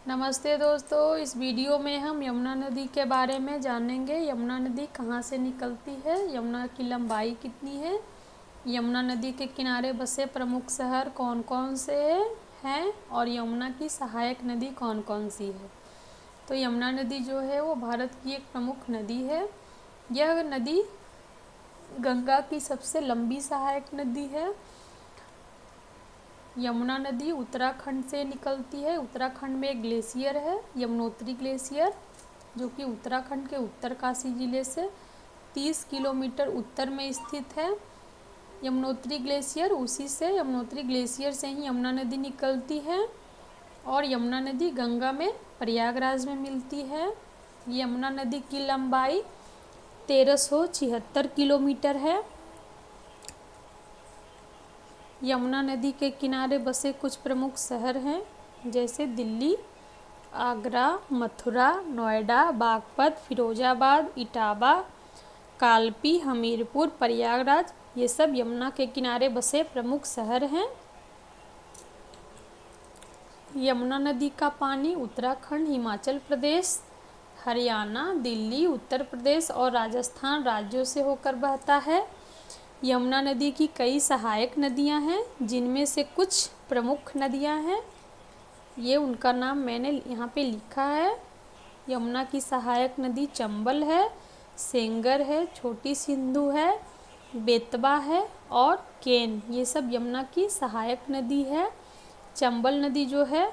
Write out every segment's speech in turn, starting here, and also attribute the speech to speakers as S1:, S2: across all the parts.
S1: नमस्ते दोस्तों, इस वीडियो में हम यमुना नदी के बारे में जानेंगे। यमुना नदी कहाँ से निकलती है, यमुना की लंबाई कितनी है, यमुना नदी के किनारे बसे प्रमुख शहर कौन कौन से हैं और यमुना की सहायक नदी कौन कौन सी है। तो यमुना नदी जो है वो भारत की एक प्रमुख नदी है। यह नदी गंगा की सबसे लंबी सहायक नदी है। यमुना नदी उत्तराखंड से निकलती है। उत्तराखंड में एक ग्लेशियर है, यमुनोत्री ग्लेशियर, जो कि उत्तराखंड के उत्तरकाशी जिले से 30 किलोमीटर उत्तर में स्थित है। यमुनोत्री ग्लेशियर, उसी से यमुनोत्री ग्लेशियर से ही यमुना नदी निकलती है और यमुना नदी गंगा में प्रयागराज में मिलती है। यमुना नदी की लंबाई 1376 किलोमीटर है। यमुना नदी के किनारे बसे कुछ प्रमुख शहर हैं, जैसे दिल्ली, आगरा, मथुरा, नोएडा, बागपत, फिरोजाबाद, इटावा, कालपी, हमीरपुर, प्रयागराज। ये सब यमुना के किनारे बसे प्रमुख शहर हैं। यमुना नदी का पानी उत्तराखंड, हिमाचल प्रदेश, हरियाणा, दिल्ली, उत्तर प्रदेश और राजस्थान राज्यों से होकर बहता है। यमुना नदी की कई सहायक नदियां हैं, जिनमें से कुछ प्रमुख नदियां हैं। ये उनका नाम मैंने यहाँ पे लिखा है। यमुना की सहायक नदी चंबल है, सेंगर है, छोटी सिंधु है, बेतवा है और केन। ये सब यमुना की सहायक नदी है। चंबल नदी जो है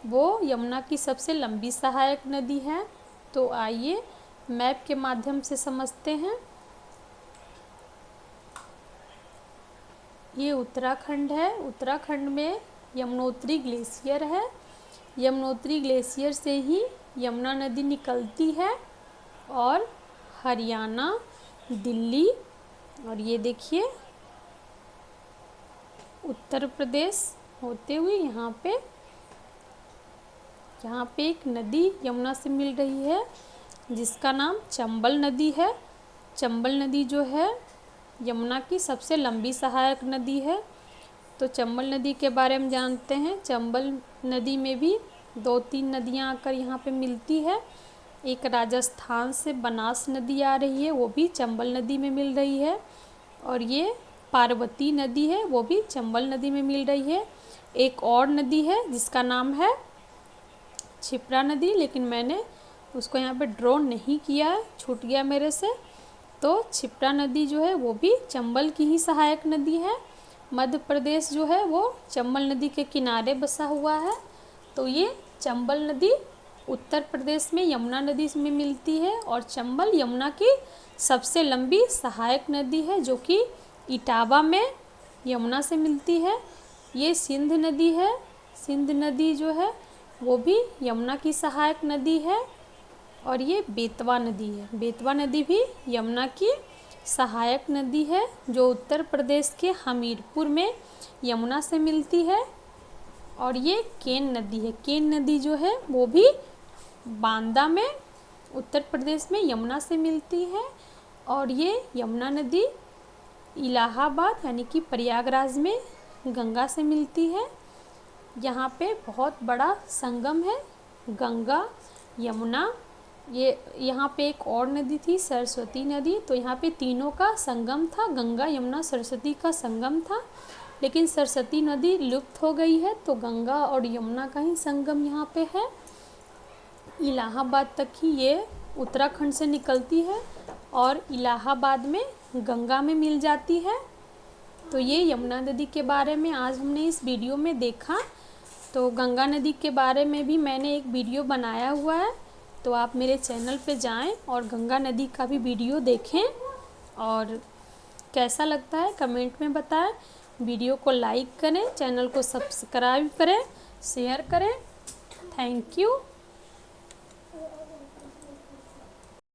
S1: वो यमुना की सबसे लंबी सहायक नदी है। तो आइए मैप के माध्यम से समझते हैं। ये उत्तराखंड है। उत्तराखंड में यमुनोत्री ग्लेशियर है। यमुनोत्री ग्लेशियर से ही यमुना नदी निकलती है और हरियाणा, दिल्ली और ये देखिए उत्तर प्रदेश होते हुए यहाँ पे एक नदी यमुना से मिल रही है, जिसका नाम चंबल नदी है। चंबल नदी जो है यमुना की सबसे लंबी सहायक नदी है। तो चंबल नदी के बारे में जानते हैं। चंबल नदी में भी 2-3 नदियां आकर यहाँ पे मिलती है। एक राजस्थान से बनास नदी आ रही है, वो भी चंबल नदी में मिल रही है। और ये पार्वती नदी है, वो भी चंबल नदी में मिल रही है। एक और नदी है जिसका नाम है क्षिप्रा नदी, लेकिन मैंने उसको यहाँ पे ड्रॉ नहीं किया है, छूट गया मेरे से। तो क्षिप्रा नदी जो है वो भी चंबल की ही सहायक नदी है। मध्य प्रदेश जो है वो चंबल नदी के किनारे बसा हुआ है। तो ये चंबल नदी उत्तर प्रदेश में यमुना नदी में मिलती है और चंबल यमुना की सबसे लंबी सहायक नदी है, जो कि इटावा में यमुना से मिलती है। ये सिंध नदी है। सिंध नदी जो है वो भी यमुना की सहायक नदी है। और ये बेतवा नदी है। बेतवा नदी भी यमुना की सहायक नदी है, जो उत्तर प्रदेश के हमीरपुर में यमुना से मिलती है। और ये केन नदी है। केन नदी जो है वो भी बांदा में उत्तर प्रदेश में यमुना से मिलती है। और ये यमुना नदी इलाहाबाद यानी कि प्रयागराज में गंगा से मिलती है। यहाँ पे बहुत बड़ा संगम है, गंगा यमुना। ये यहाँ पे एक और नदी थी, सरस्वती नदी। तो यहाँ पे तीनों का संगम था, गंगा यमुना सरस्वती का संगम था। लेकिन सरस्वती नदी लुप्त हो गई है, तो गंगा और यमुना का ही संगम यहाँ पे है। इलाहाबाद तक ही ये उत्तराखंड से निकलती है और इलाहाबाद में गंगा में मिल जाती है। तो ये यमुना नदी के बारे में आज हमने इस वीडियो में देखा। तो गंगा नदी के बारे में भी मैंने एक वीडियो बनाया हुआ है, तो आप मेरे चैनल पे जाएं और गंगा नदी का भी वीडियो देखें। और कैसा लगता है कमेंट में बताएं। वीडियो को लाइक करें, चैनल को सब्सक्राइब करें, शेयर करें। Thank you.